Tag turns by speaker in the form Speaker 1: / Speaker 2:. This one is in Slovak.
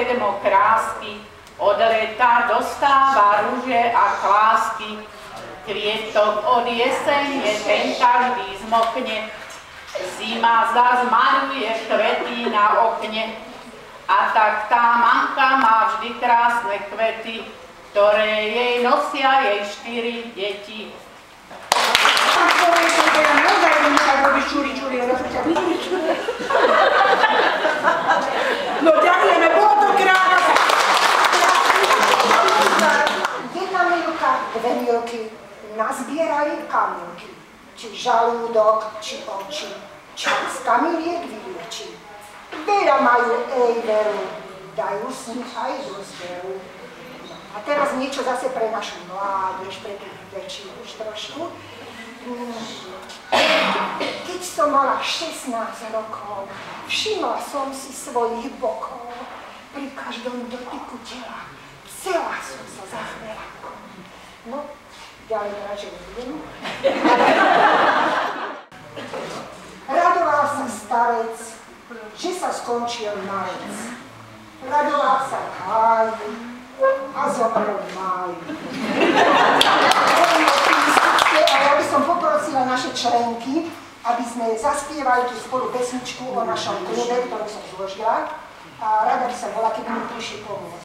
Speaker 1: sedmo krásky, od leta dostáva rúže a klásky. Kvietok od jesene ten každý zmokne, zima zas maluje kvety na okne. A tak tá mamka má vždy krásne kvety, ktoré jej nosia jej 4 deti.
Speaker 2: No ďakujeme, bolo to krásne.
Speaker 3: Jedna milka, dve milky, nazbierali kamilky. Či žalúdok, či oči, čas kamiliek vylieči. Veľa majú veru, dajú s nich aj do zberu. A teraz niečo zase pre našu mládež, pre tých väčších už trošku. Keď som mala 16 rokov, všimla som si svojich bokov. Pri každom dotyku tela celá som sa zahmela. No, ďalej radšej nebudem. Radoval sa starec, že sa skončil marec. Radoval sa v háji a zomrel v máji. A ja by som poprosila naše členky, aby sme zaspievali tú spolu pesničku o našom klube, ktorú som zložila. A rada by som bola, keby mi prišli pomôcť.